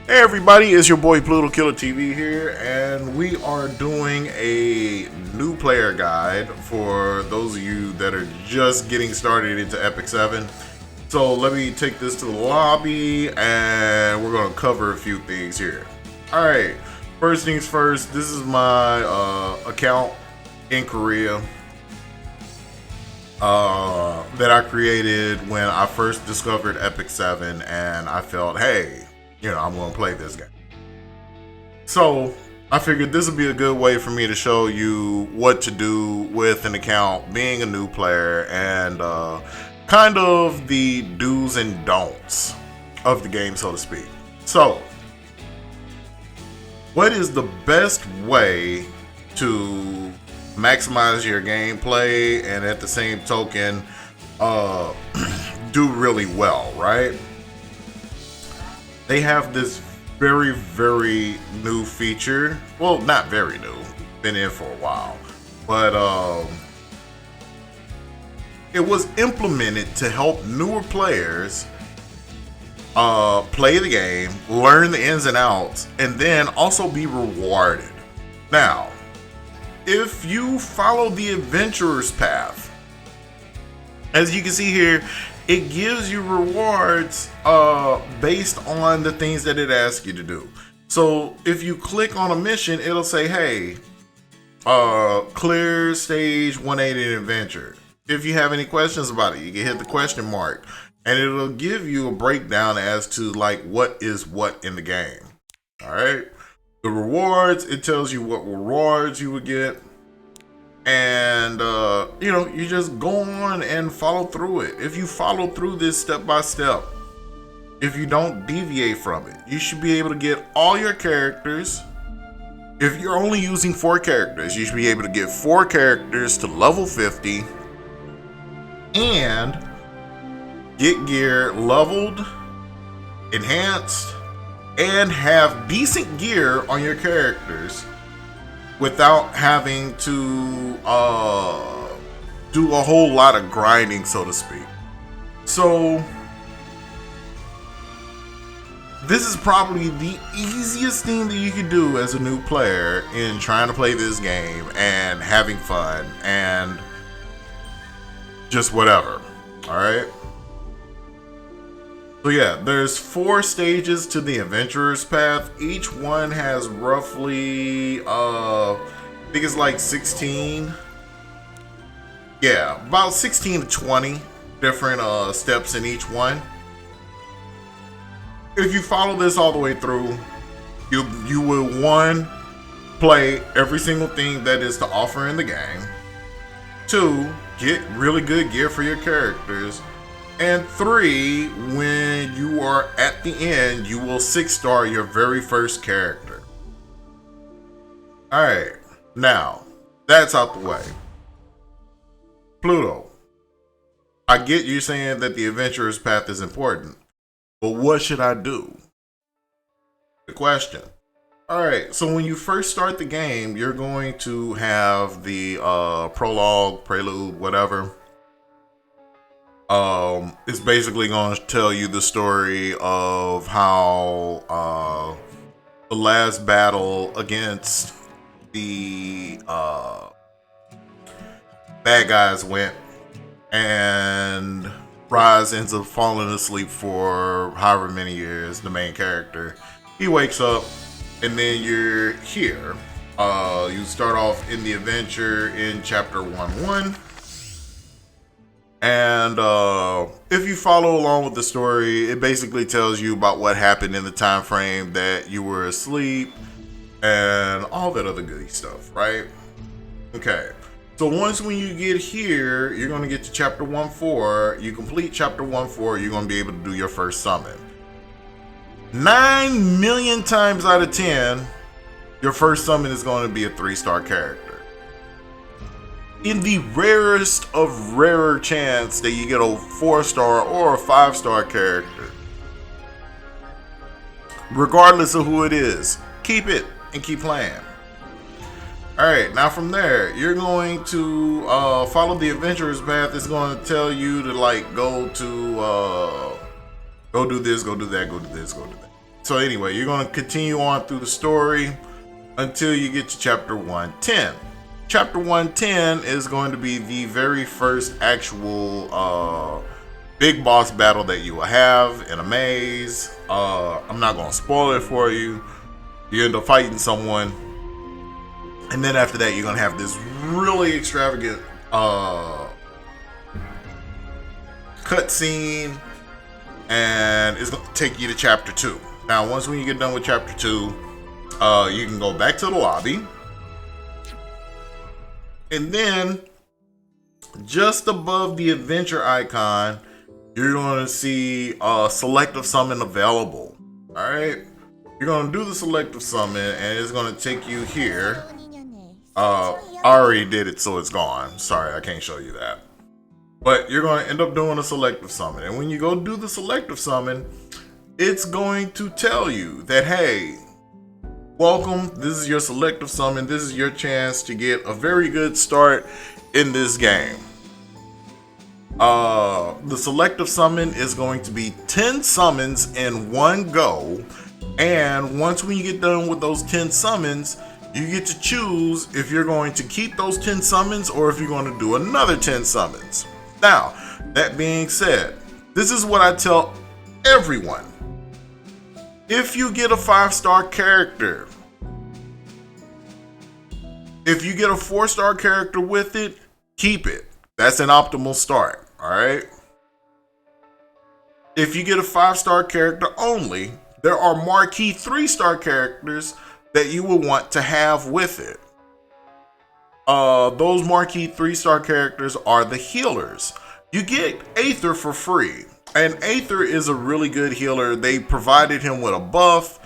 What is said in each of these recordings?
Hey everybody, it's your boy Pluto Killer TV here, and we are doing a new player guide for those of you that are just getting started into Epic 7. So let me take this to the lobby, and we're going to cover a few things here. Alright, first things first, this is my account in Korea that I created when I first discovered Epic 7, and I felt, hey, I'm going to play this game. So I figured this would be a good way for me to show you what to do with an account, being a new player, and kind of the do's and don'ts of the game, so to speak. So, what is the best way to maximize your gameplay and at the same token do really well, right? They have this very, very new feature. Well, not very new. Been in for a while. But it was implemented to help newer players play the game, learn the ins and outs, and then also be rewarded. Now, if you follow the adventurer's path, as you can see here, it gives you rewards based on the things that it asks you to do. So if you click on a mission, it'll say, hey, clear stage 180 adventure. If you have any questions about it, you can hit the question mark, and it'll give you a breakdown as to like what is what in the game. All right. The rewards, it tells you what rewards you would get. And you just go on and follow through it. If you follow through this step by step, if you don't deviate from it, you should be able to get all your characters. If you're only using 4 characters, you should be able to get 4 characters to level 50 and get gear leveled, enhanced, and have decent gear on your characters without having to do a whole lot of grinding, so to speak. So this is probably the easiest thing that you can do as a new player in trying to play this game and having fun and just whatever. All right. So yeah, there's 4 stages to the adventurer's path. Each one has roughly, I think it's like 16. Yeah, about 16 to 20 different steps in each one. If you follow this all the way through, you will, 1, play every single thing that is to offer in the game. 2, get really good gear for your characters. And 3, when you are at the end, you will 6-star your very first character. Alright, now, that's out the way. Pluto, I get you saying that the adventurer's path is important, but what should I do? The question. Alright, so when you first start the game, you're going to have the prologue, prelude, whatever. It's basically going to tell you the story of how the last battle against the bad guys went, and Rise ends up falling asleep for however many years. The main character, he wakes up, and then you're here. You start off in the adventure in chapter 1-1. And if you follow along with the story, it basically tells you about what happened in the time frame that you were asleep and all that other goody stuff, right? Okay. So once when you get here, you're going to get to chapter 1-4. You complete chapter 1-4, you're going to be able to do your first summon. 9 million times out of 10, your first summon is going to be a 3-star character. In the rarest of rarer chance that you get a 4-star or a 5-star character, regardless of who it is, keep it and keep playing. Alright, now from there, you're going to follow the adventurer's path. It's going to tell you to like go do this, go do that, go do this, go do that. So anyway, you're going to continue on through the story until you get to chapter 110. Chapter 110 is going to be the very first actual big boss battle that you will have in a maze. I'm not going to spoil it for you. You end up fighting someone, and then after that, you're going to have this really extravagant cutscene, and it's going to take you to chapter 2. Now, once when you get done with chapter 2, you can go back to the lobby, and then just above the adventure icon, you're going to see Selective Summon available. All right, you're going to do the Selective Summon, and it's going to take you here. I already did it, so it's gone. Sorry, I can't show you that. But you're going to end up doing a Selective Summon, and when you go do the Selective Summon, it's going to tell you that, hey, welcome, this is your Selective Summon. This is your chance to get a very good start in this game. The Selective Summon is going to be 10 summons in one go, and once when you get done with those 10 summons, you get to choose if you're going to keep those 10 summons or if you're going to do another 10 summons. Now, that being said, this is what I tell everyone. If you get a 5-star character, if you get a 4-star character with it, keep it. That's an optimal start, all right? If you get a 5-star character only, there are marquee 3-star characters that you will want to have with it. Those marquee 3-star characters are the healers. You get Aether for free. And Aether is a really good healer. They provided him with a buff.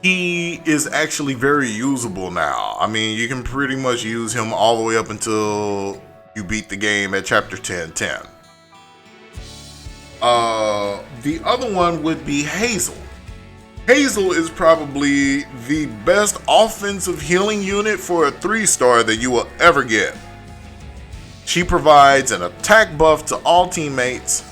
He is actually very usable now. I mean, you can pretty much use him all the way up until you beat the game at chapter 10:10. The other one would be Hazel. Hazel is probably the best offensive healing unit for a 3-star that you will ever get. She provides an attack buff to all teammates.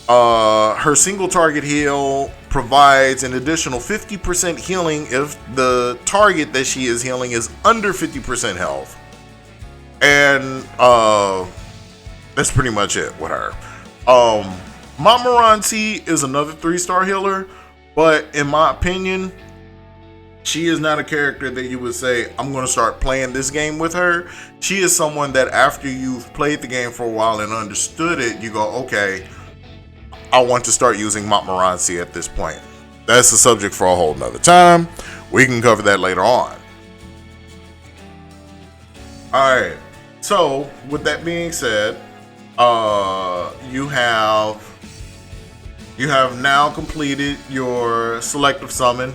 Her single target heal provides an additional 50% healing if the target that she is healing is under 50% health. And that's pretty much it with her. Montmorency is another 3-star healer, but in my opinion, she is not a character that you would say, I'm going to start playing this game with her. She is someone that after you've played the game for a while and understood it, you go, okay, I want to start using Montmorency at this point. That's a subject for a whole nother time. We can cover that later on. Alright, so with that being said, you have now completed your Selective Summon.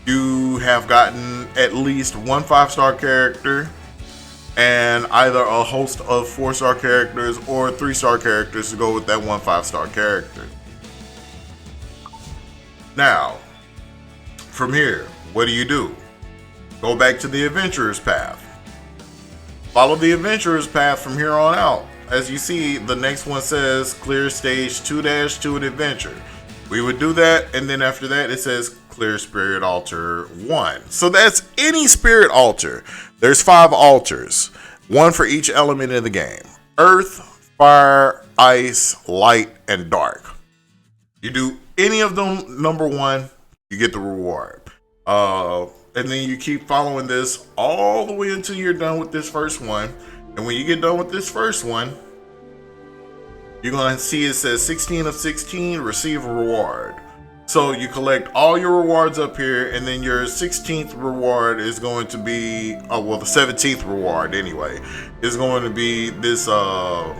You have gotten at least one 5-star character and either a host of 4-star characters or 3-star characters to go with that one 5-star character. Now, from here, what do? Go back to the Adventurer's Path. Follow the Adventurer's Path from here on out. As you see, the next one says clear stage 2-2 in adventure. We would do that, and then after that it says clear spirit altar 1. So that's any spirit altar. There's 5 altars, one for each element in the game: earth, fire, ice, light, and dark. You do any of them, number 1, you get the reward. And then you keep following this all the way until you're done with this first one. And when you get done with this first one, you're going to see it says 16 of 16, receive a reward. So you collect all your rewards up here, and then your 16th reward is going to be, the 17th reward anyway, is going to be this Giga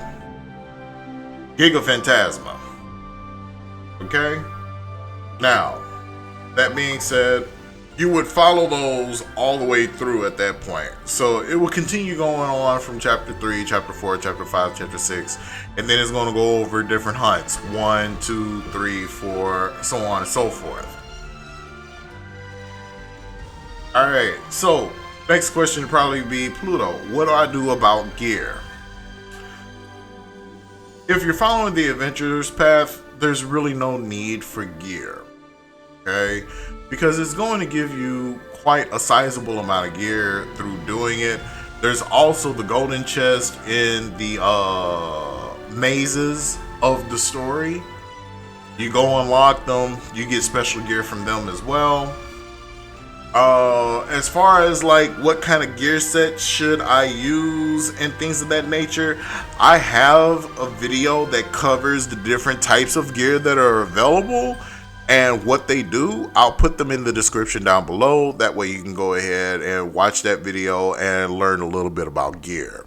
Phantasma. Okay? Now, that being said, you would follow those all the way through at that point. So it will continue going on from chapter 3, chapter 4, chapter 5, chapter 6, and then it's going to go over different hunts: 1, 2, 3, 4, so on and so forth. Alright, so next question would probably be, Pluto, what do I do about gear? If you're following the Adventurer's Path, there's really no need for gear. okay? Because it's going to give you quite a sizable amount of gear through doing it. There's also the golden chest in the mazes of the story. You go unlock them, you get special gear from them as well. As far as like what kind of gear set should I use and things of that nature, I have a video that covers the different types of gear that are available and what they do. I'll put them in the description down below. That way you can go ahead and watch that video and learn a little bit about gear.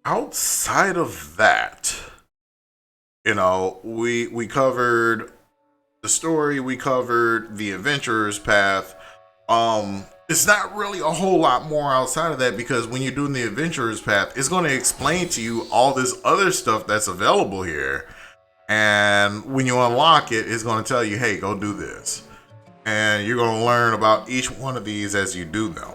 Outside of that, you know, we covered the story, we covered the adventurer's path. It's not really a whole lot more outside of that, because when you're doing the adventurer's path, it's going to explain to you all this other stuff that's available here. And when you unlock it, it's going to tell you, hey, go do this. And you're going to learn about each one of these as you do them.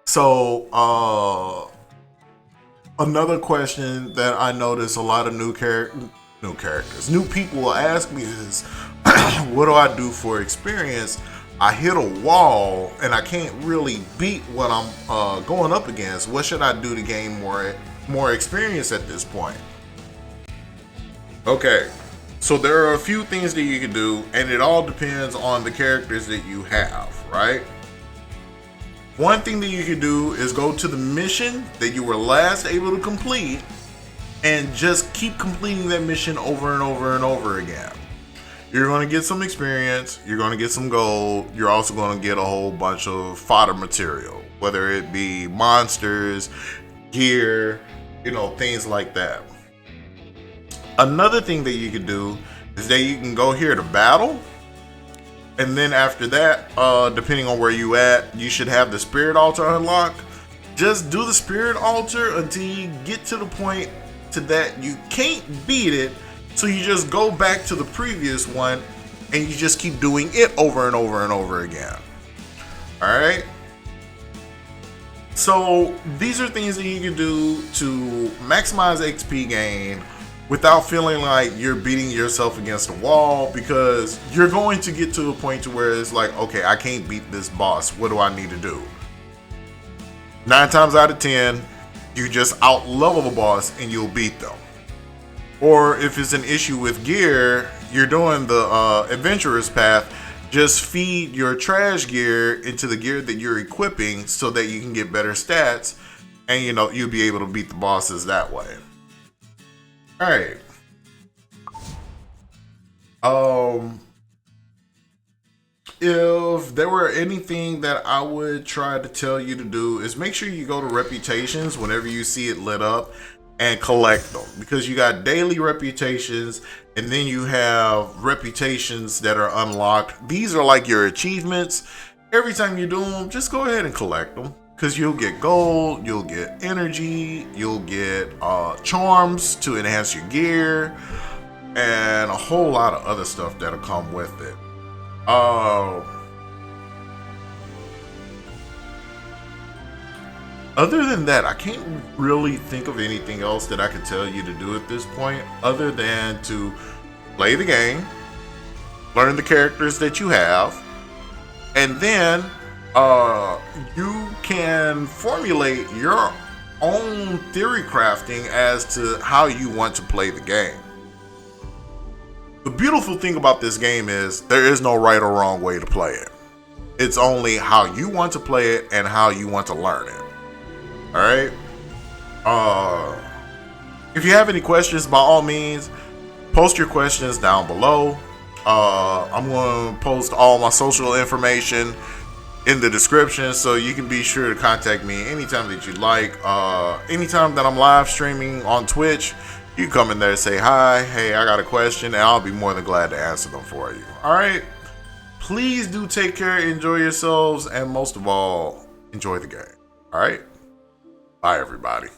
So, another question that I notice a lot of new people will ask me is, what do I do for experience? I hit a wall and I can't really beat what I'm going up against. What should I do to gain more experience at this point? Okay, so there are a few things that you can do, and it all depends on the characters that you have, right? One thing that you can do is go to the mission that you were last able to complete and just keep completing that mission over and over and over again. You're going to get some experience, you're going to get some gold, you're also going to get a whole bunch of fodder material, whether it be monsters, gear, you know, things like that. Another thing that you can do is that you can go here to battle, and then after that, depending on where you at, you should have the spirit altar unlocked. Just do the spirit altar until you get to the point to that you can't beat it, so you just go back to the previous one and you just keep doing it over and over and over again. Alright, so these are things that you can do to maximize XP gain without feeling like you're beating yourself against a wall, because you're going to get to a point to where it's like, okay, I can't beat this boss, what do I need to do? 9 times out of 10, you just out level the boss and you'll beat them. Or if it's an issue with gear, you're doing the adventurer's path, just feed your trash gear into the gear that you're equipping so that you can get better stats, and you know, you'll be able to beat the bosses that way. Alright. If there were anything that I would try to tell you to do, is make sure you go to reputations whenever you see it lit up and collect them, because you got daily reputations and then you have reputations that are unlocked. These are like your achievements. Every time you do them, just go ahead and collect them, because you'll get gold, you'll get energy, you'll get charms to enhance your gear, and a whole lot of other stuff that'll come with it. Other than that, I can't really think of anything else that I could tell you to do at this point, other than to play the game, learn the characters that you have, and then you can formulate your own theory crafting as to how you want to play the game. The beautiful thing about this game is there is no right or wrong way to play it. It's only how you want to play it and how you want to learn it. Alright? If you have any questions, by all means, post your questions down below. I'm going to post all my social information in the description, so you can be sure to contact me anytime that you like. Anytime that I'm live streaming on Twitch, you come in there and say hi, hey, I got a question, and I'll be more than glad to answer them for you. Alright? Please do take care, enjoy yourselves, and most of all, enjoy the game. Alright? Bye, everybody.